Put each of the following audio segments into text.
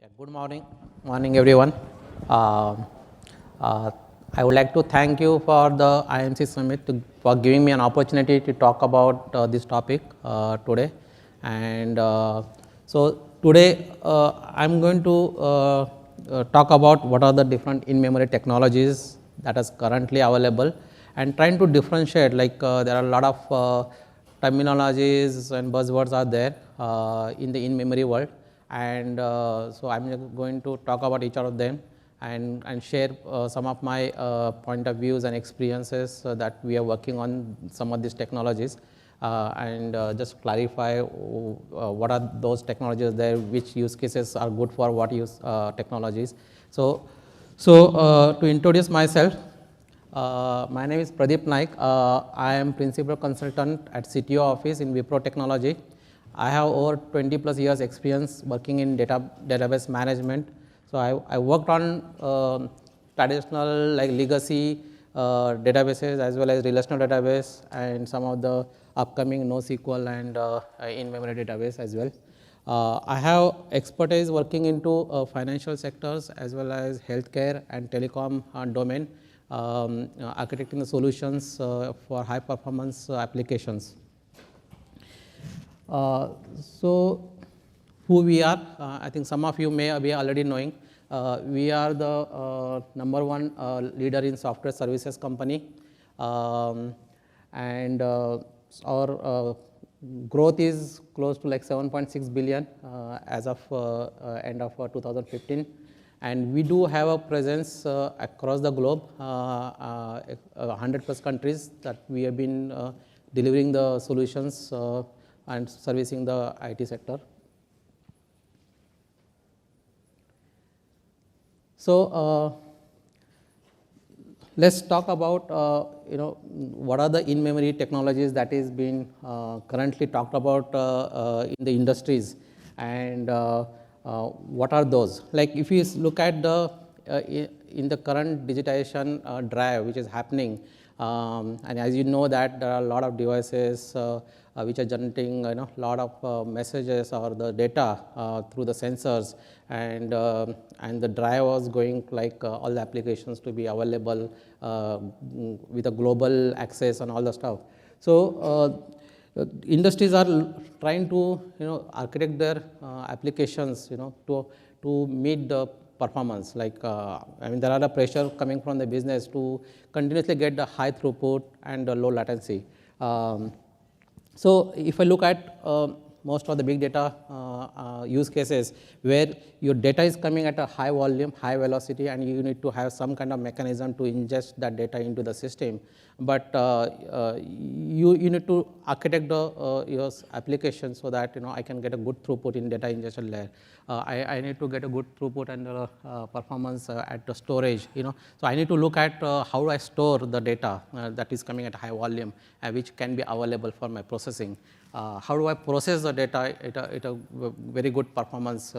Good morning everyone. Uh, uh, I would like to thank you for the IMC Summit for giving me an opportunity to talk about this topic today. And so today I'm going to talk about what are the different in-memory technologies that is currently available, and trying to differentiate, like there are a lot of terminologies and buzzwords are there in the in-memory world. And so I'm going to talk about each of them and share some of my point of views and experiences that we are working on some of these technologies, and just clarify what are those technologies there, which use cases are good for what use technologies. So to introduce myself, my name is Pradeep Naik. I am principal consultant at CTO office in Wipro Technology. I have over 20 plus years experience working in database management. So I worked on traditional like legacy databases as well as relational database, and some of the upcoming NoSQL and in-memory database as well. I have expertise working into financial sectors as well as healthcare and telecom domain, architecting the solutions for high performance applications. So who we are, I think some of you may be already knowing. We are the number one leader in software services company, and our growth is close to like 7.6 billion as of end of 2015. And we do have a presence across the globe, 100 plus countries that we have been delivering the solutions and servicing the IT sector. So let's talk about what are the in-memory technologies that is being currently talked about in the industries, and what are those. Like if you look at the in the current digitization drive which is happening, and as you know that there are a lot of devices which are generating a lot of messages or the data through the sensors, and the drive was going like all the applications to be available with a global access and all the stuff. So industries are trying to architect their applications to meet the performance. Like I mean, there are the pressure coming from the business to continuously get the high throughput and the low latency. So if I look at most of the big data use cases where your data is coming at a high volume, high velocity, and you need to have some kind of mechanism to ingest that data into the system. But you need to architect your application so that I can get a good throughput in data ingestion layer. I need to get a good throughput and performance at the storage. So I need to look at how do I store the data that is coming at high volume, which can be available for my processing. How do I process the data at a very good performance?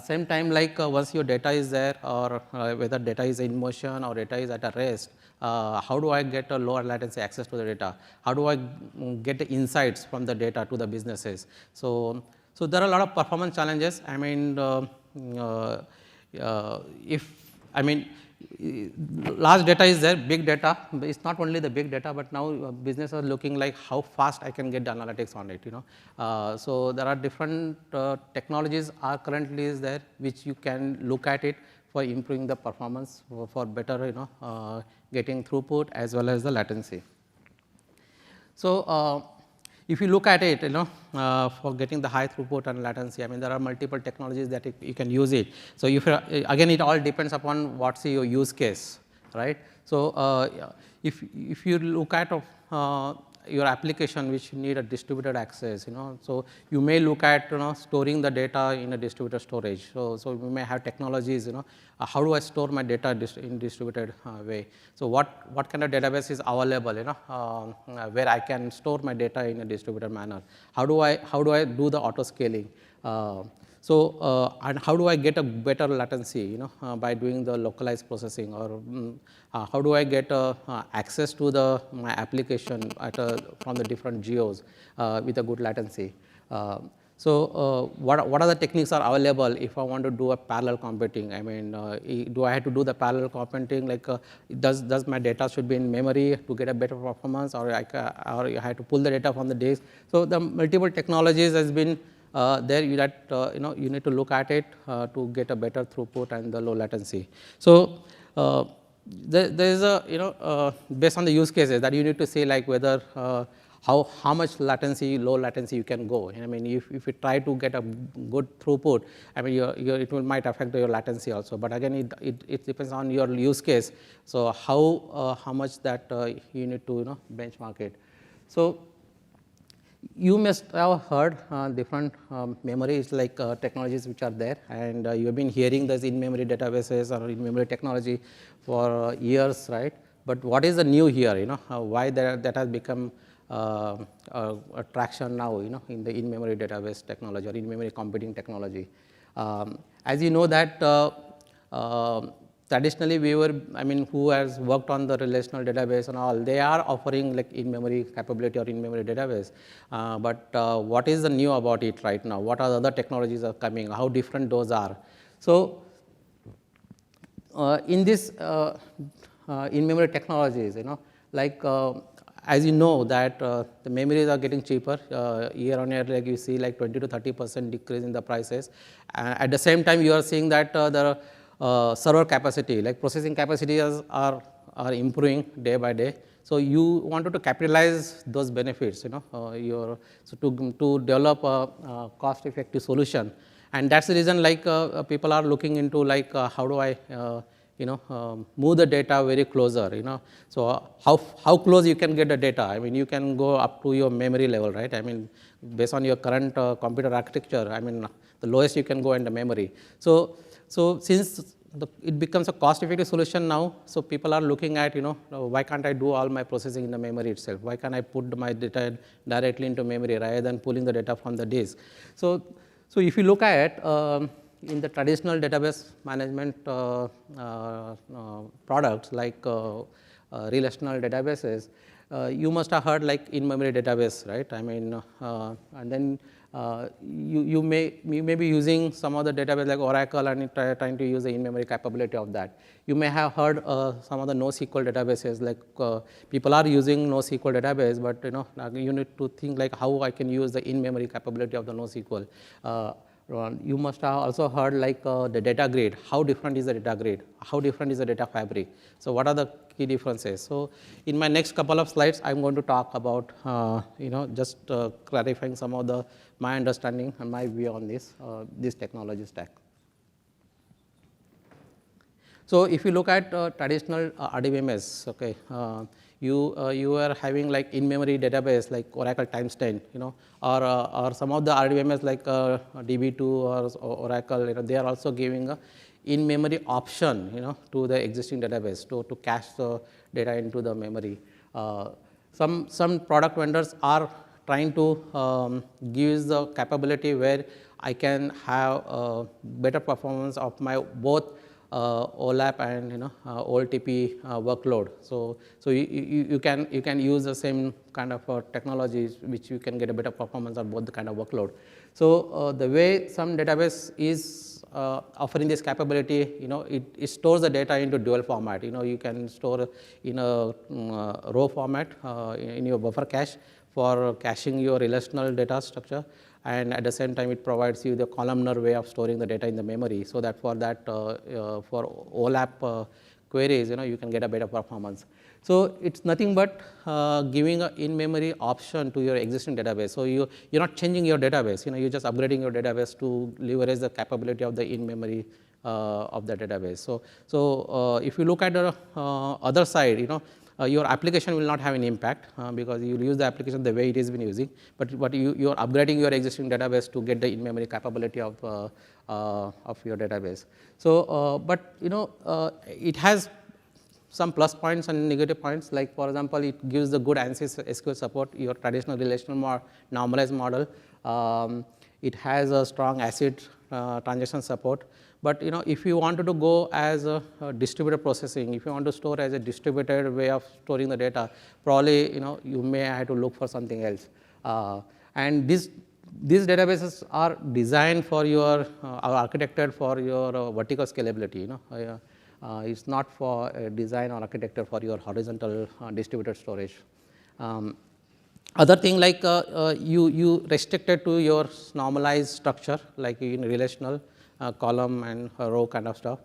Same time, like once your data is there, or whether data is in motion or data is at a rest, how do I get a lower latency access to the data? How do I get the insights from the data to the businesses? So there are a lot of performance challenges. I mean, large data is there, big data. It's not only the big data, but now business are looking like how fast I can get the analytics on it. So there are different technologies are currently is there which you can look at it for improving the performance for better getting throughput as well as the latency. So if you look at it, for getting the high throughput and latency, I mean, there are multiple technologies that you can use it. So if again, it all depends upon what's your use case, right? So if you look at your application which need a distributed access, so you may look at storing the data in a distributed storage. So you may have technologies, how do I store my data in distributed way? So what kind of database is available, where I can store my data in a distributed manner? How do I do the auto scaling? And how do I get a better latency, by doing the localized processing, or how do I get access to my application from the different geos with a good latency? So what are the techniques are available if I want to do a parallel computing? I mean, do I have to do the parallel computing? Like, does my data should be in memory to get a better performance, or I have to pull the data from the disk? So the multiple technologies has been there. You need to look at it to get a better throughput and the low latency. So there is a based on the use cases that you need to say, like whether how much latency, low latency you can go. I mean, if you try to get a good throughput, I mean, it might affect your latency also. But again, it depends on your use case. So how much that you need to benchmark it. So you must have heard different memories like technologies which are there, and you have been hearing this in-memory databases or in-memory technology for years, right? But what is the new here? Why that has become a traction now, in the in-memory database technology or in-memory computing technology. As you know that traditionally who has worked on the relational database and all, they are offering like in-memory capability or in-memory database. But what is the new about it right now? What are the other technologies are coming? How different those are? So in this in-memory technologies, like as you know that the memories are getting cheaper year on year, like you see like 20 to 30% decrease in the prices. At the same time, you are seeing that the server capacity, like processing capacities are improving day by day. So you wanted to capitalize those benefits, so to develop a cost-effective solution, and that's the reason like people are looking into like how do I move the data very closer, So how close you can get the data? I mean, you can go up to your memory level, right? I mean, based on your current computer architecture, I mean, the lowest you can go in the memory. So since it becomes a cost-effective solution now, so people are looking at, why can't I do all my processing in the memory itself? Why can't I put my data directly into memory rather than pulling the data from the disk? So if you look at in the traditional database management products like relational databases, you must have heard like in-memory database, right? I mean, and then you may be using some of the database like Oracle and trying to use the in-memory capability of that. You may have heard some of the NoSQL databases, like people are using NoSQL database, but you need to think like how I can use the in-memory capability of the NoSQL. You must have also heard like the data grid. How different is the data grid? How different is the data fabric? So what are the key differences? So in my next couple of slides, I'm going to talk about just clarifying some of my understanding and my view on this technology stack. So if you look at traditional RDBMS, okay, you are having like in-memory database like Oracle TimesTen, or some of the RDBMS like DB2 or Oracle, they are also giving a in-memory option, to the existing database to cache the data into the memory. Some product vendors are trying to give the capability where I can have better performance of my both OLAP and OLTP workload. So you can use the same kind of technologies which you can get a better performance on both the kind of workload. So the way some database is offering this capability, it stores the data into dual format. You can store in a row format in your buffer cache for caching your relational data structure, and at the same time it provides you the columnar way of storing the data in the memory, so that for OLAP queries, you can get a better performance. So it's nothing but giving an in-memory option to your existing database. So you're not changing your database, you're just upgrading your database to leverage the capability of the in-memory of the database. So if you look at the other side, your application will not have any impact because you will use the application the way it has been using, but you are upgrading your existing database to get the in-memory capability of your database. So, but it has some plus points and negative points. Like for example, it gives the good ANSI SQL support, your traditional relational normalized model. It has a strong ACID transaction support. But if you wanted to go as a distributed processing, if you want to store as a distributed way of storing the data, probably you may have to look for something else. And this these databases are designed for your, are architected for your vertical scalability, you know. It's not for design or architecture for your horizontal distributed storage. Other thing like you restricted to your normalized structure, like in relational column and row kind of stuff.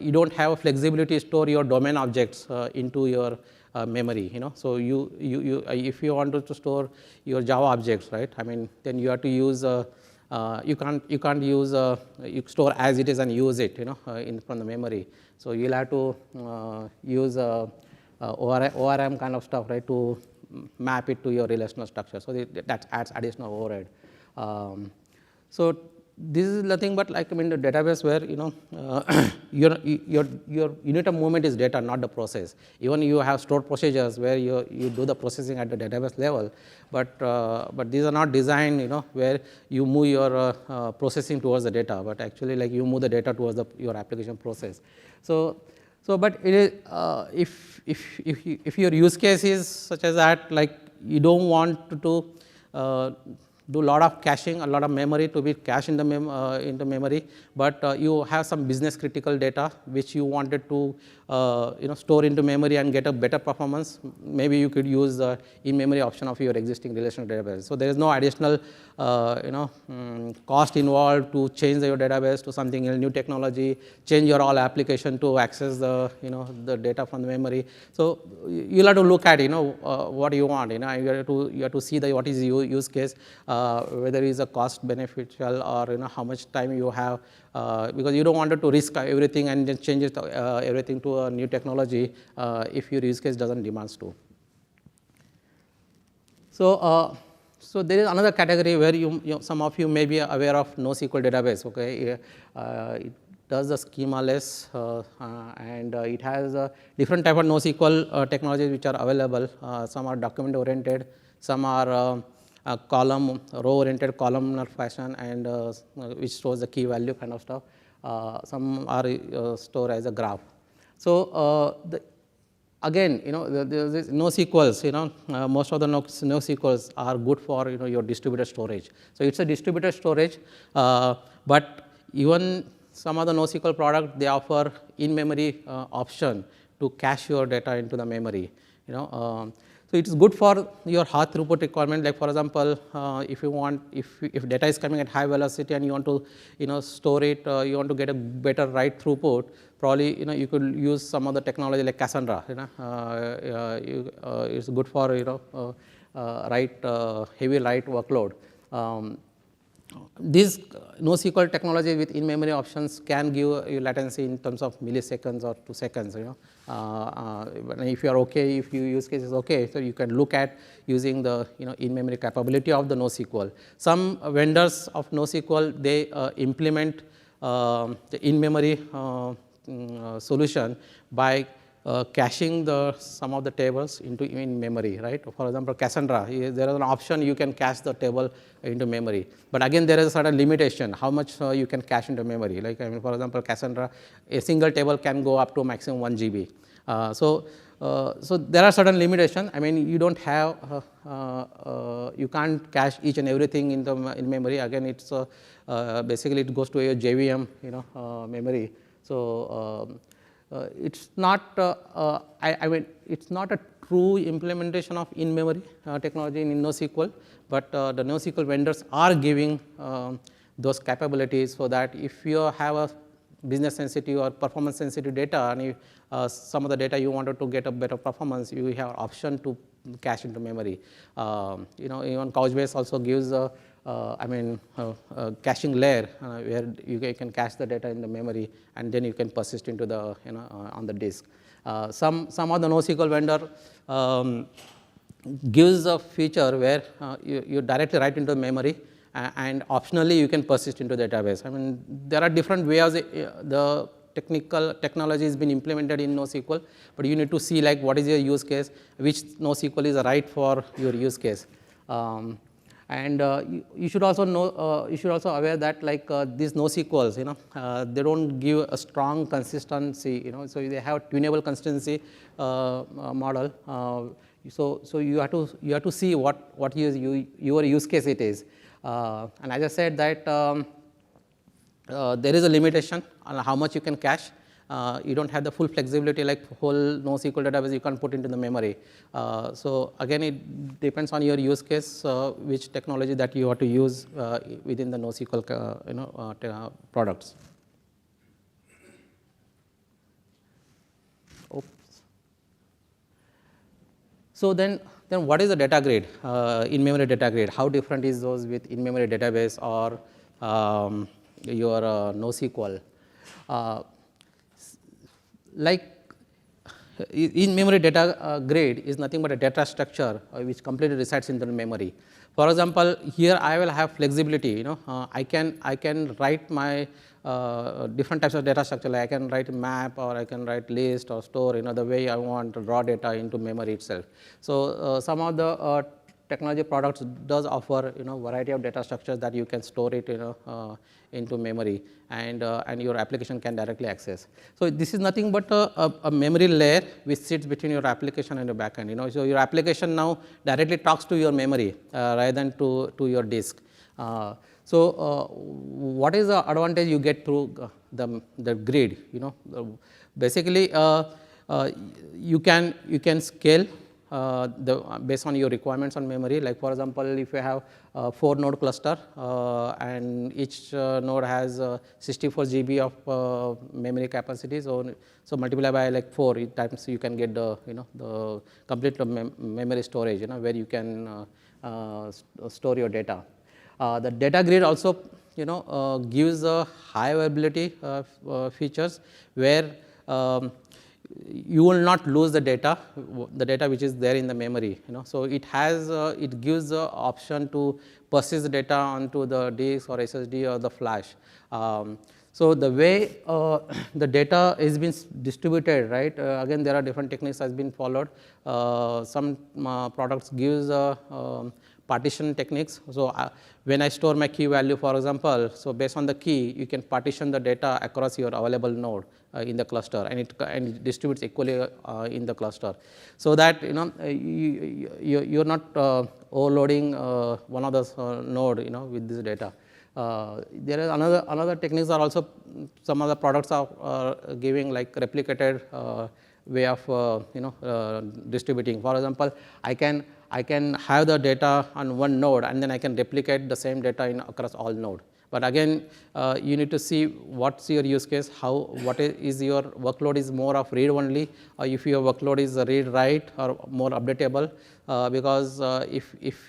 You don't have flexibility to store your domain objects into your memory, you know. So if you wanted to store your Java objects, right? I mean, then you have to use you can't use you store as it is and use it, you know, from the memory. So you'll have to use ORM kind of stuff, right, to map it to your relational structure. So that adds additional overhead. So this is nothing but like, I mean, the database where, you know, your unit of movement is data, not the process. Even you have stored procedures where you do the processing at the database level, but these are not designed, you know, where you move your processing towards the data, but actually like you move the data towards your application process. So but it is, if your use case is such as that, like you don't want to do a lot of caching, a lot of memory to be cached in the memory, but you have some business critical data which you wanted to you know, store into memory and get a better performance, maybe you could use the in-memory option of your existing relational database. So there is no additional you know, cost involved to change your database to something else, new technology, change your all application to access the, you know, the data from the memory. So you'll have to look at, you know, what you want, you know, you have to see what is the use case, whether it is a cost beneficial or, you know, how much time you have, because you don't want to risk everything and just change it, everything to a new technology if your use case doesn't demand to. So so there is another category where some of you may be aware of NoSQL database. Okay, it does the schemaless and it has different type of NoSQL technologies which are available. Some are document oriented, some are column row oriented columnar fashion, and which stores the key value kind of stuff. Some are stored as a graph. So again, you know, there's NoSQLs, you know, most of the NoSQLs are good for, you know, your distributed storage. So it's a distributed storage, but even some of the NoSQL product, they offer in-memory option to cache your data into the memory, you know. So it is good for your high throughput requirement. Like for example, if you want, if data is coming at high velocity and you want to, you know, store it, you want to get a better write throughput, probably, you know, you could use some of the technology like Cassandra. You know, it's good for, you know, heavy write workload. These NoSQL technology with in-memory options can give you latency in terms of milliseconds or 2 seconds, you know. If you are okay, if your use case is okay, so you can look at using the, you know, in-memory capability of the NoSQL. Some vendors of NoSQL, they implement the in-memory solution by caching some of the tables into in memory, right? For example, Cassandra, there is an option you can cache the table into memory, but again there is a certain limitation how much you can cache into memory. Like, I mean, for example, Cassandra, a single table can go up to maximum 1 GB. So there are certain limitations. I mean, you don't have you can't cache each and everything in memory. Again, it's basically it goes to a JVM, you know, memory. So it's not, I mean, it's not a true implementation of in-memory technology in NoSQL, but the NoSQL vendors are giving those capabilities so that if you have a business sensitive or performance sensitive data, and if, some of the data you wanted to get a better performance, you have option to cache into memory. You know, even Couchbase also gives a caching layer where you can cache the data in the memory and then you can persist into the, you know, on the disk. Some of the NoSQL vendor gives a feature where you directly write into memory and optionally you can persist into the database. I mean, there are different ways the technology has been implemented in NoSQL, but you need to see like what is your use case, which NoSQL is right for your use case. And you should also know, you should also aware that like these NoSQLs, you know, they don't give a strong consistency, you know, so they have tunable consistency model. So you have to see what your use case it is. And as I said that there is a limitation on how much you can cache. You don't have the full flexibility like whole NoSQL database you can't put into the memory. So again, it depends on your use case, which technology that you want to use within the NoSQL products. Oops. So then what is the data grid, in-memory data grid? How different is those with in-memory database or your NoSQL? Like in-memory data grid is nothing but a data structure which completely resides in the memory. For example, here I will have flexibility. I can write my different types of data structure. Like I can write map, or I can write list or store. The way I want raw data into memory itself. So some of the technology products does offer variety of data structures that you can store it into memory, and your application can directly access. So this is nothing but a memory layer which sits between your application and your backend. So your application now directly talks to your memory rather than to your disk. So what is the advantage you get through the grid? Basically you can scale based on your requirements on memory. Like for example, if you have 4 node cluster and each node has 64 GB of memory capacity, so multiply by like 4 times you can get the the complete memory storage where you can store your data. The data grid also gives a high availability features where you will not lose the data which is there in the memory. So it gives the option to persist the data onto the disk or SSD or the flash. So the way the data is being distributed, right? Again, there are different techniques has been followed. Some products gives partition techniques. So when I store my key value, for example, so based on the key, you can partition the data across your available node in the cluster, and it distributes equally in the cluster, so that you're not overloading one of the node with this data. There is another techniques are also, some other products are giving like replicated way of distributing. For example, I can have the data on one node, and then I can replicate the same data across all node. But again, you need to see what's your use case, what is your workload is more of read only, or if your workload is read write or more updatable, because if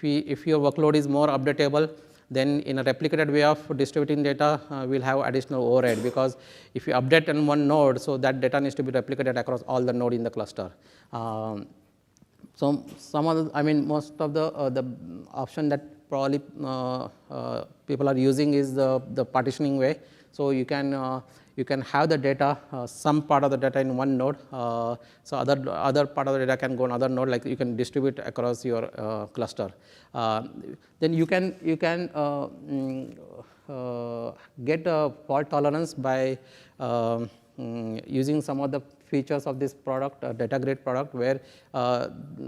your workload is more updatable, then in a replicated way of distributing data, we'll have additional overhead, because if you update in one node, so that data needs to be replicated across all the node in the cluster. So some of the, most of the option that probably people are using is the partitioning way. So you can have the data, some part of the data in one node, so other part of the data can go on other node, like you can distribute across your cluster. Then you can get a fault tolerance by using some of the features of this product, data grid product, where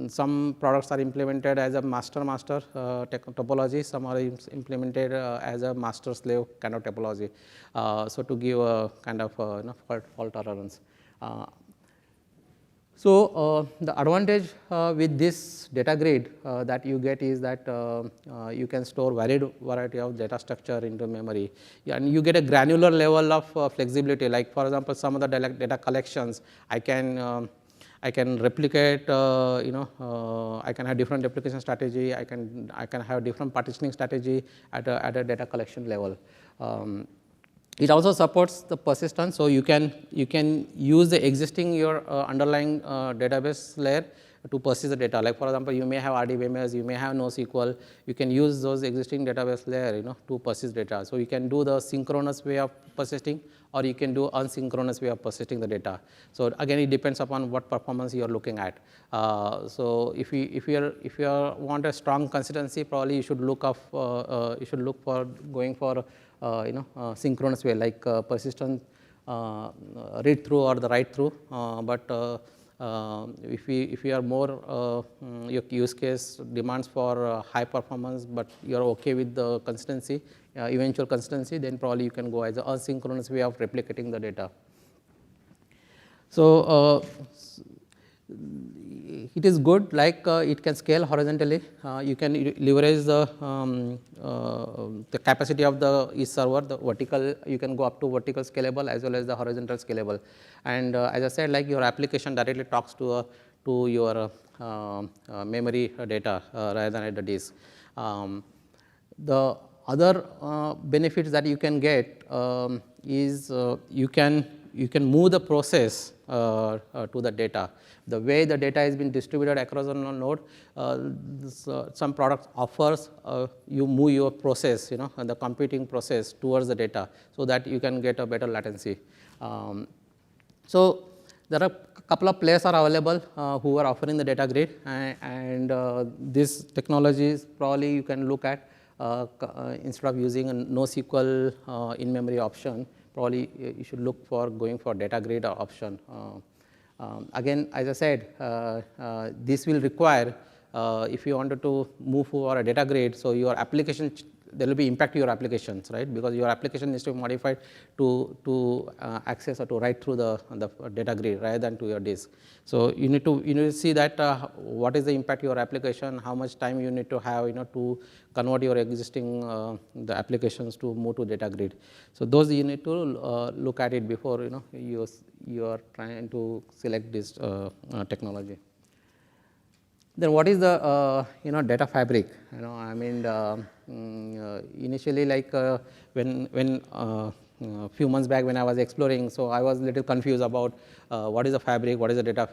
some products are implemented as a master topology, some are implemented as a master slave kind of topology, so to give a kind of fault tolerance. So the advantage with this data grid that you get is that you can store variety of data structure into memory, and you get a granular level of flexibility. Like for example, some of the data collections I can replicate. I can have different replication strategy. I can have different partitioning strategy at a data collection level. It also supports the persistence, so you can use the existing your underlying database layer to persist the data. Like for example, you may have RDBMS, you may have NoSQL. You can use those existing database layer, to persist data. So you can do the synchronous way of persisting, or you can do asynchronous way of persisting the data. So again, it depends upon what performance you are looking at. So if you want a strong consistency, probably you should look for going for synchronous way, like persistent read through or the write through. But if you are more your use case demands for high performance, but you are okay with the consistency, eventual consistency, then probably you can go as an asynchronous way of replicating the data. So it is good, like it can scale horizontally. You can leverage the capacity of each server, the vertical, you can go up to vertical scalable as well as the horizontal scalable. And as I said, like your application directly talks to your memory data rather than at the disk. The other benefits that you can get is you can move the process to the data. The way the data has been distributed across a node, some products offers you move your process, the computing process towards the data, so that you can get a better latency. So there are a couple of players are available who are offering the data grid, and these technologies probably you can look at instead of using a NoSQL in-memory option. Probably you should look for going for data grid option. Again, as I said, this will require if you wanted to move for a data grid, so your application, there will be impact to your applications, right? Because your application needs to be modified to access or to write through the data grid rather than to your disk. So you need to see that what is the impact to your application, how much time you need to have, to convert your existing the applications to move to data grid. So those you need to look at it before you are trying to select this technology. Then what is the data fabric? I mean initially, like when few months back when I was exploring, so I was a little confused about what is the fabric, what is the data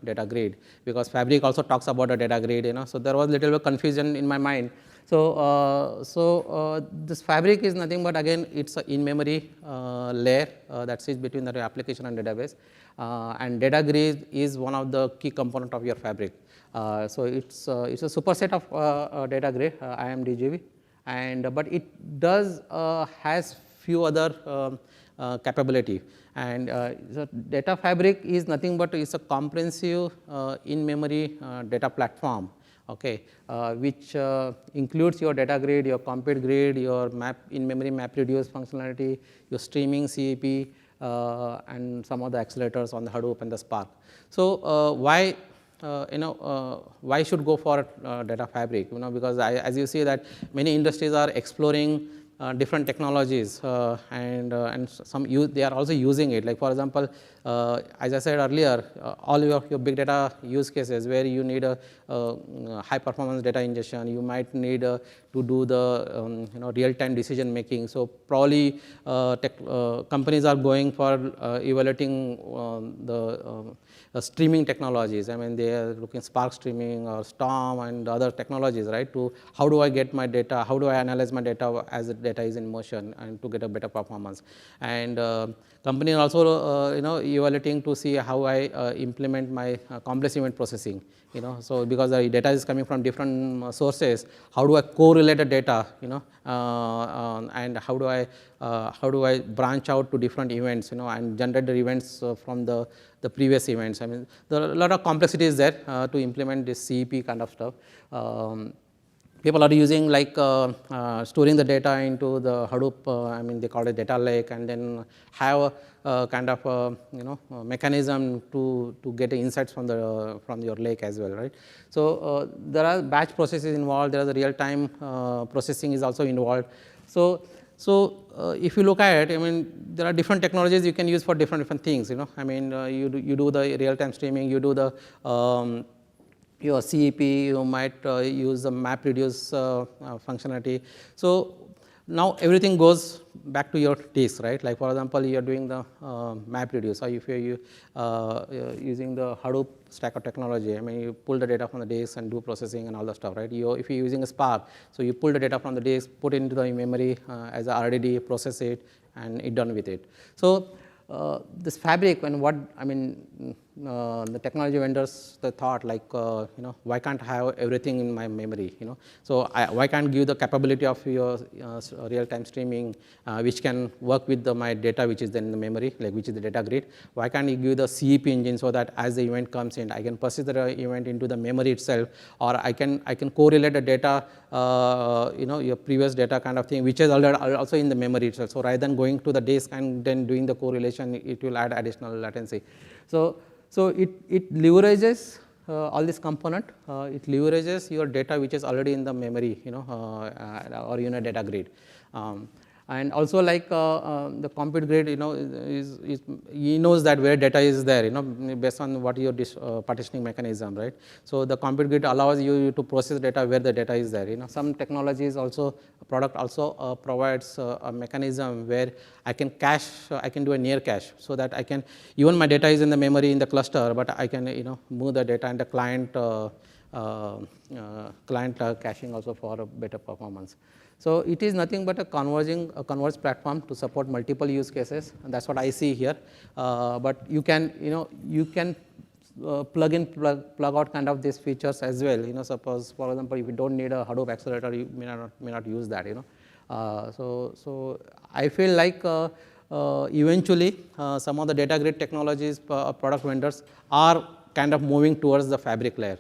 data grid, because fabric also talks about a data grid, so there was a little bit of confusion in my mind. So this fabric is nothing but, again, it's an in-memory layer that sits between the application and database, and data grid is one of the key component of your fabric. So it's a superset of data grid, IMDGV, but it does has few other capability, and the data fabric is nothing but it's a comprehensive in-memory data platform, okay, which includes your data grid, your compute grid, your in-memory map reduce functionality, your streaming CEP, and some of the accelerators on the Hadoop and the Spark. So why should go for data fabric? Because as you see that many industries are exploring different technologies, and they are also using it. Like, for example, as I said earlier, all your big data use cases where you need a high performance data ingestion, you might need to do the real time decision making. So probably companies are going for evaluating the streaming technologies. I mean, they are looking Spark streaming or Storm and other technologies, right? To how do I get my data? How do I analyze my data as the data is in motion, and to get a better performance? And companies also evaluating to see how I implement my complex event processing. So because the data is coming from different sources, how do I correlate the data? And how do I branch out to different events? And generate the events from the previous events. I mean, there are a lot of complexities there to implement this CEP kind of stuff. People are using like storing the data into the Hadoop. I mean, they call it data lake, and then have a kind of mechanism to get insights from your lake as well, right? So there are batch processes involved. There is a real time processing is also involved. So if you look at it, I mean, there are different technologies you can use for different things. I mean, you do the real time streaming, you do the your CEP, you might use the map reduce functionality. So now everything goes back to your disk, right? Like, for example, you are doing the map reduce, or if you are using the Hadoop Stacker technology, I mean, you pull the data from the disk and do processing and all that stuff, right? If you're using a Spark, so you pull the data from the disk, put it into the memory as a RDD, process it, and it done with it. So this fabric, and what I mean, the technology vendors the thought like why can't I have everything in my memory, so why can't give the capability of your real-time streaming which can work with my data which is then in the memory, like which is the data grid. Why can't you give the CEP engine so that as the event comes in, I can persist the event into the memory itself, or I can correlate the data, your previous data kind of thing, which is already also in the memory itself. So rather than going to the disk and then doing the correlation, it will add additional latency. So it leverages all this component. It leverages your data which is already in the memory, or data grid. And also like the compute grid, he knows that where data is there, based on what your partitioning mechanism, right? So the compute grid allows you to process data where the data is there. Some technologies also, product also provides a mechanism where I can cache, I can do a near cache, so that I can, even my data is in the memory in the cluster, but I can move the data and the client caching also for a better performance. So it is nothing but a converged platform to support multiple use cases, and that's what I see here. But you can plug out kind of these features as well. Suppose for example, if you don't need a Hadoop accelerator, you may not use that. So I feel like eventually some of the data grid technologies, product vendors are kind of moving towards the fabric layer,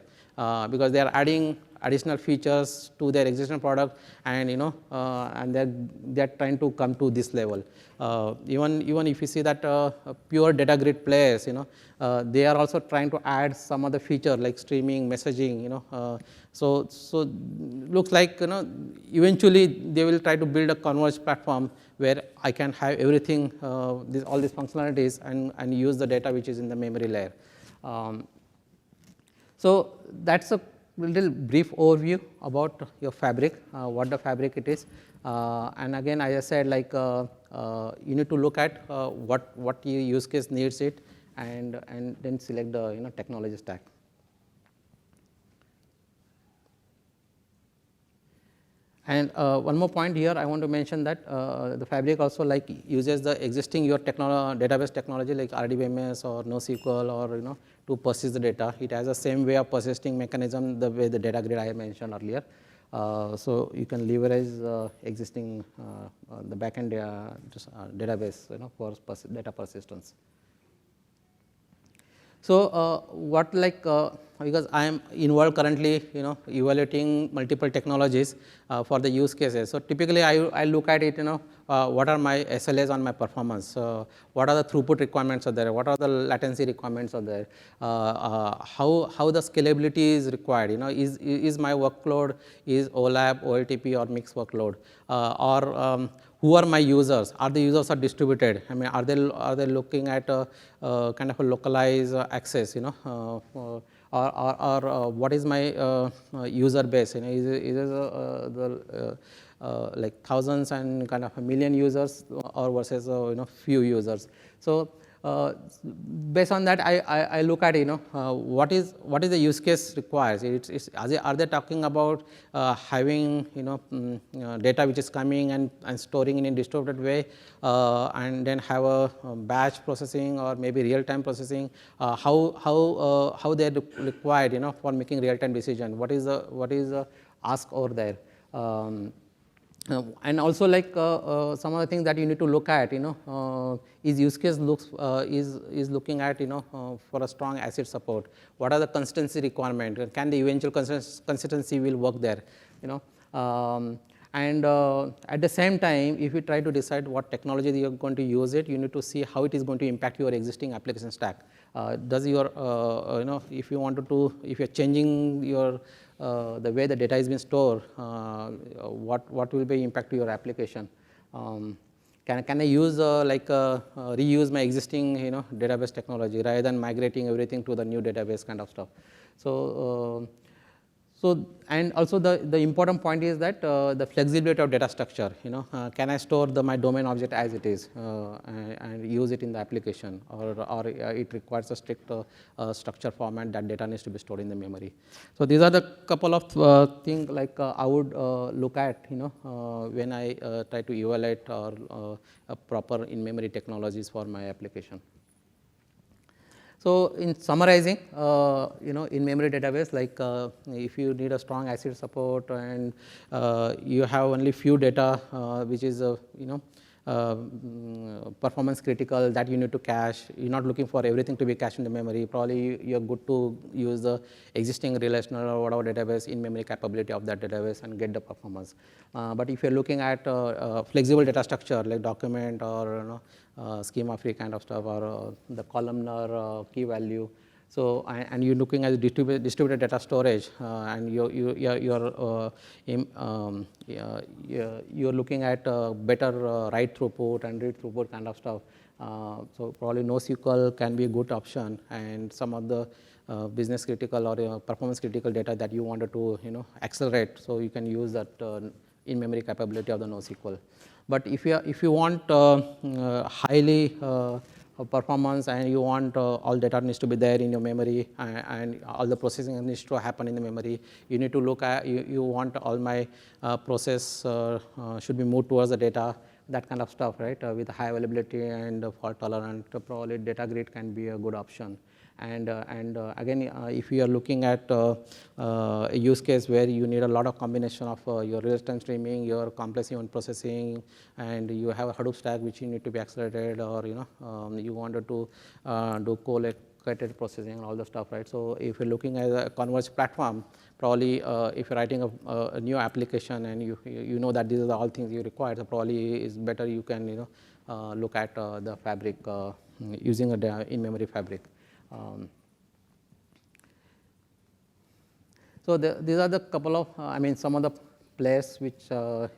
because they are adding additional features to their existing product, and and they're trying to come to this level. Even if you see that pure data grid players, they are also trying to add some other feature like streaming, messaging. So looks like eventually they will try to build a converged platform where I can have everything, all these functionalities, and use the data which is in the memory layer. So that's a little brief overview about your fabric, what the fabric it is. And again, as I said, like you need to look at what your use case needs it, and then select the technology stack. And one more point here, I want to mention that the fabric also like uses the existing your database technology like RDBMS or NoSQL, or to persist the data. It has the same way of persisting mechanism the way the data grid I mentioned earlier. So you can leverage existing the backend database for data persistence. So because I am involved currently, evaluating multiple technologies for the use cases. So typically I look at it, what are my SLAs on my performance? What are the throughput requirements are there? What are the latency requirements are there? How the scalability is required? Is my workload is OLAP, OLTP, or mixed workload? Or who are my users? Are the users are distributed? I mean, are they looking at kind of a localized access? Or what is my user base? Is it like thousands and kind of a million users, or versus few users? So based on that, I look at what is the use case requires. Are they talking about having data which is coming and storing in a distributed way, and then have a batch processing or maybe real time processing? How they are required for making real time decision? What is the ask over there? And also like some of the things that you need to look at, is use case is looking at for a strong ACID support. What are the consistency requirement? Can the eventual consistency will work there? And at the same time, if you try to decide what technology you are going to use it, you need to see how it is going to impact your existing application stack. Does your if you wanted to, if you're changing your the way the data is being stored, what will be impact to your application? Can I use reuse my existing database technology rather than migrating everything to the new database kind of stuff? So and also the important point is that the flexibility of data structure. Can I store my domain object as it is and use it in the application, or it requires a strict structure format that data needs to be stored in the memory. So these are the couple of things like I would look at when I try to evaluate or proper in-memory technologies for my application. So in summarizing, in-memory database, like if you need a strong ACID support and you have only few data which is performance critical that you need to cache. You're not looking for everything to be cached in the memory. Probably you're good to use the existing relational or whatever database in-memory capability of that database and get the performance. But if you're looking at flexible data structure like document or schema-free kind of stuff, or the columnar key value. So and you're looking at distributed data storage, and you're looking at better write throughput and read throughput kind of stuff. So probably NoSQL can be a good option, and some of the business critical or performance critical data that you wanted to accelerate. So you can use that in-memory capability of the NoSQL. But if you want highly performance and you want all data needs to be there in your memory and all the processing needs to happen in the memory, you need to look at, you want all my process should be moved towards the data, that kind of stuff, right? With high availability and fault tolerant, probably data grid can be a good option. And again, if you are looking at a use case where you need a lot of combination of your real-time streaming, your complex event processing, and you have a Hadoop stack which you need to be accelerated, or you wanted to do co-located processing and all the stuff, right? So if you're looking at a converged platform, probably if you're writing a new application and you know that these are the all things you require, so probably it's better you can look at the fabric using a in-memory fabric. So these are the couple of, some of the players which I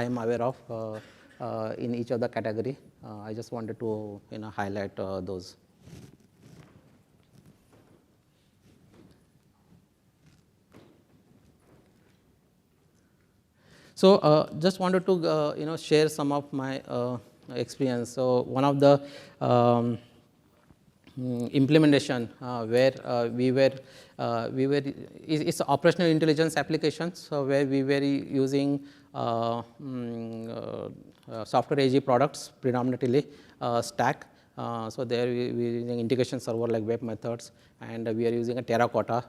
am aware of in each of the category. I just wanted to highlight those. So just wanted to share some of my experience. So one of the implementation where it's operational intelligence applications, so where we were using software AG products, predominantly Stack. So there we are using integration server like web methods, and we are using a Terracotta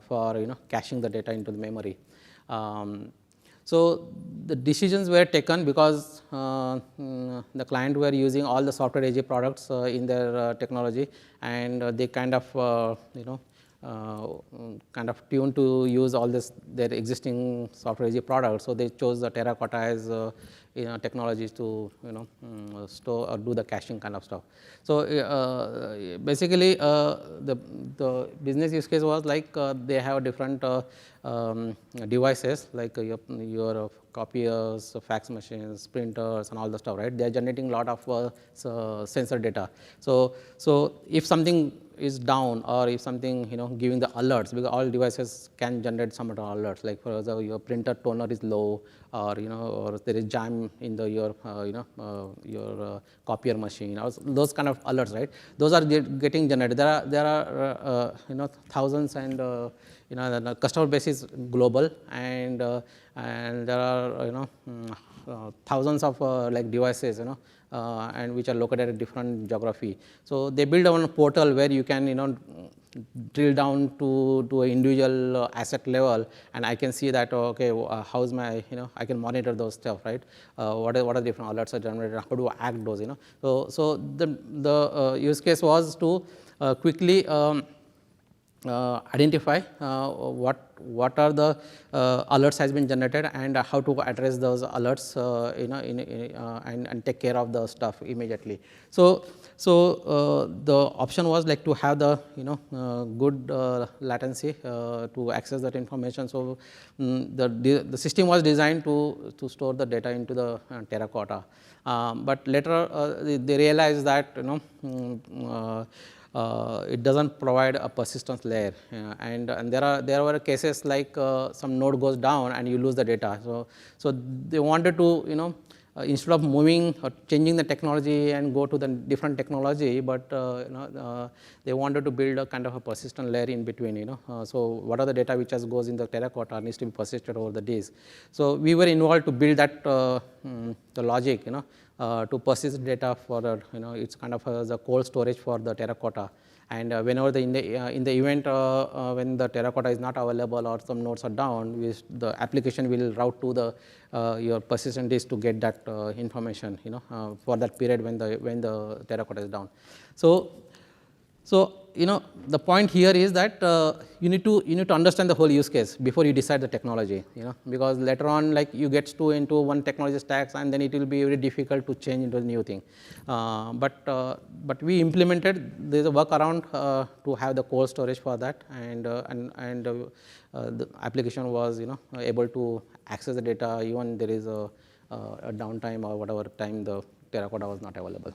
for caching the data into the memory. So the decisions were taken because the client were using all the software AG products in their technology, and they kind of tuned to use all their existing software AG products. So they chose the Terracotta as technologies to store or do the caching kind of stuff. So basically the business use case was like they have different devices like your copiers, fax machines, printers, and all the stuff, right? They are generating a lot of sensor data. So if something is down, or if something giving the alerts, because all devices can generate some of the alerts, like for example your printer toner is low, or or there is jam in your copier machine, or those kind of alerts, right? Those are getting generated. There are thousands, and the customer base is global, and there are thousands of like devices and which are located at different geography. So they build a portal where you can drill down to an individual asset level, and I can see that okay, how's my I can monitor those stuff, right? What are different alerts are generated? How do I act those? So the use case was to quickly identify what are the alerts has been generated, and how to address those alerts and take care of the stuff immediately. So the option was like to have the good latency to access that information. So the system was designed to store the data into the Terracotta, but later they realized that it doesn't provide a persistence layer, and there were cases like some node goes down and you lose the data. So they wanted to instead of moving or changing the technology and go to the different technology, but they wanted to build a kind of a persistent layer in between. So what are the data which goes in the Terracotta needs to be persisted over the days. So we were involved to build that the logic to persist data for it's kind of the cold storage for the Terracotta. And whenever in the event when the Terracotta is not available or some nodes are down, the application will route to the your persistent disk to get that information for that period when the Terracotta is down. So the point here is that you need to understand the whole use case before you decide the technology, because later on, like, you get into one technology stacks, and then it will be very difficult to change into a new thing. But we implemented, there's a workaround to have the cold storage for that, and the application was able to access the data even there is a downtime or whatever time the Terracotta was not available.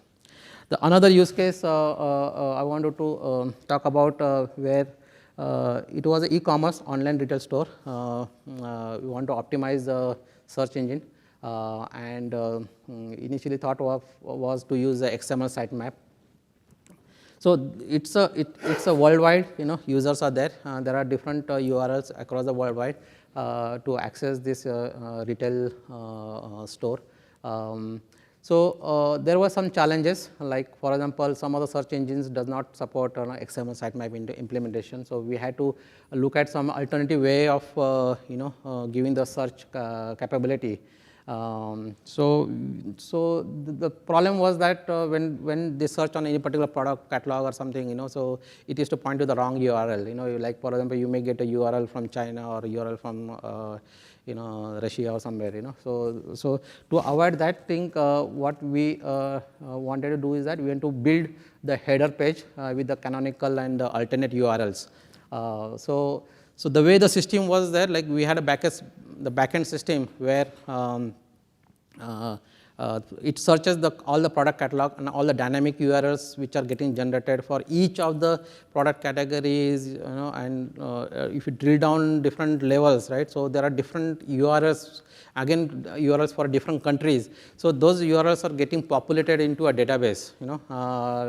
The another use case I wanted to talk about where it was an e-commerce online retail store. We want to optimize the search engine, and initially thought of was to use the XML sitemap. So it's a worldwide, users are there. There are different URLs across the worldwide to access this retail store. So there were some challenges, like for example, some of the search engines does not support XML sitemap implementation. So we had to look at some alternative way of giving the search capability. So the problem was that when they search on any particular product catalog or something, so it is to point to the wrong URL. Like for example, you may get a URL from China or a URL from Russia or somewhere. So to avoid that thing, what we wanted to do is that we want to build the header page with the canonical and the alternate URLs. So the way the system was there, like we had the backend system where it searches all the product catalog and all the dynamic URLs which are getting generated for each of the product categories, and if you drill down different levels, right? So there are different URLs, again URLs for different countries. So those URLs are getting populated into a database,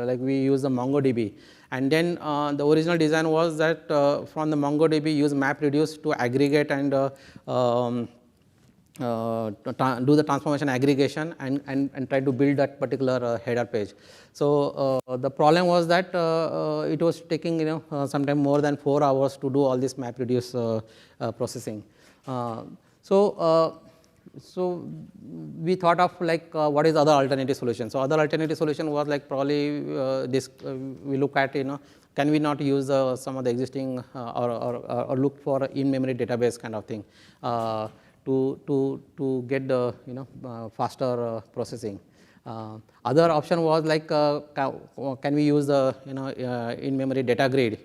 like we use the MongoDB. And then the original design was that from the MongoDB use MapReduce to aggregate and do the transformation aggregation and try to build that particular header page. So the problem was that it was taking sometime more than 4 hours to do all this MapReduce processing. So we thought of like what is other alternative solution. So other alternative solution was like probably we look at can we not use some of the existing or look for in-memory database kind of thing to get the faster processing. Other option was like can we use the in-memory data grid,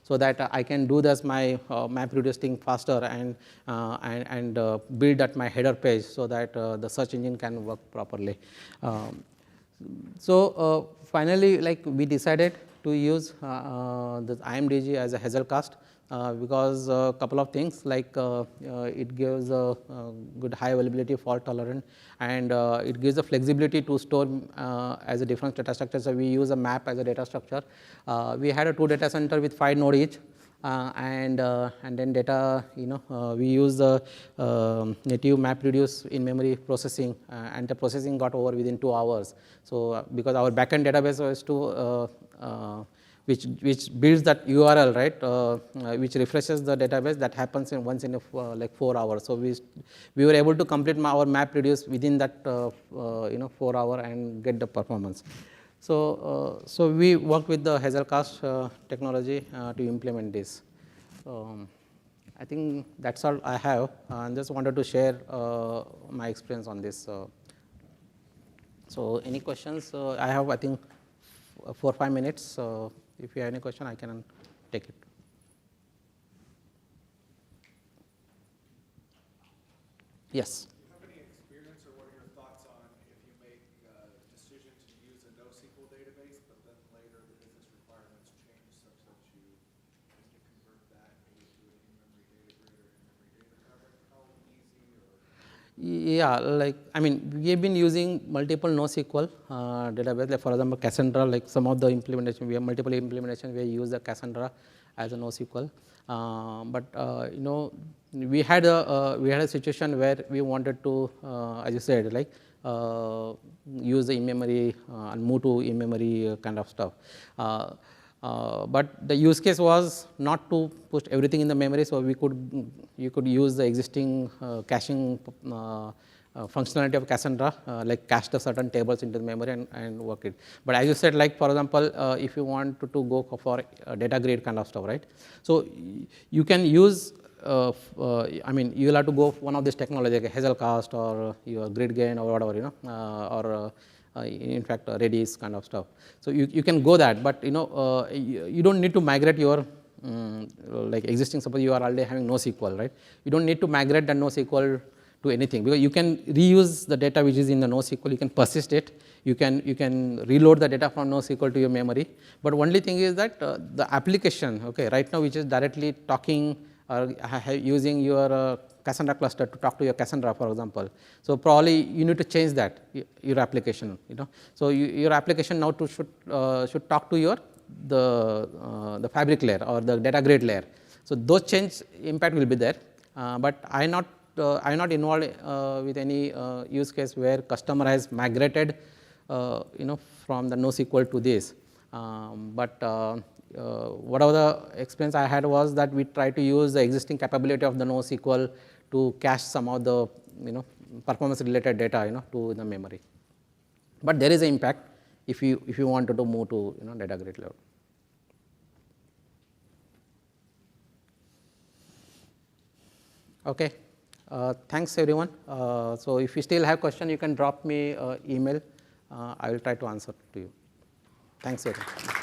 so that I can do this my MapReduce thing faster and build at my header page so that the search engine can work properly. So finally, like we decided to use the IMDG as a Hazelcast. Because a couple of things, like it gives a good high availability, fault tolerant, and it gives the flexibility to store as a different data structure. So we use a map as a data structure. We had a 2 data center with 5 node each, and then data, we use the native MapReduce in memory processing, and the processing got over within 2 hours. So because our backend database was to which builds that URL, right, which refreshes the database, that happens once in like 4 hours. So we were able to complete our MapReduce within that 4 hour and get the performance. So we work with the Hazelcast technology to implement this. I think that's all I have. I just wanted to share my experience on this. So any questions? I have, I think, 4 or 5 minutes. If you have any question, I can take it. Yes. Do you have any experience, or what are your thoughts on if you make a decision to use a NoSQL database, but then later the business requirements change such that you need to convert that maybe to an in-memory data grid or in-memory data fabric? How easy or? Yeah, like I mean, we have been using multiple NoSQL database. Like for example, Cassandra. Like some of the implementation, we have multiple implementation. We use the Cassandra as a NoSQL. But we had a situation where we wanted to, as you said, like use the in-memory and move to in-memory kind of stuff. But the use case was not to put everything in the memory, so you could use the existing caching functionality of Cassandra, like cache the certain tables into the memory and work it. But as you said, like for example, if you want to go for data grid kind of stuff, right? So you can use, I mean, you will have to go one of these technology like Hazelcast or your GridGain or whatever, you know, in fact Redis kind of stuff. So you can go that, but you know, you don't need to migrate your like existing. Suppose you are already having NoSQL, right? You don't need to migrate the NoSQL to anything, because you can reuse the data which is in the NoSQL. You can persist it. You can reload the data from NoSQL to your memory. But only thing is that the application, okay, right now which is directly talking or using your Cassandra cluster to talk to your Cassandra, for example. So probably you need to change that your application. You know, so your application now should talk to your the fabric layer or the data grid layer. So those change impact will be there, but I'm not involved with any use case where customer has migrated, you know, from the NoSQL to this. Whatever the experience I had was that we try to use the existing capability of the NoSQL to cache some of the, you know, performance related data, you know, to the memory. But there is an impact if you wanted to move to, you know, data grid level. Okay. Thanks everyone. So if you still have question, you can drop me email. I will try to answer to you. Thanks everyone.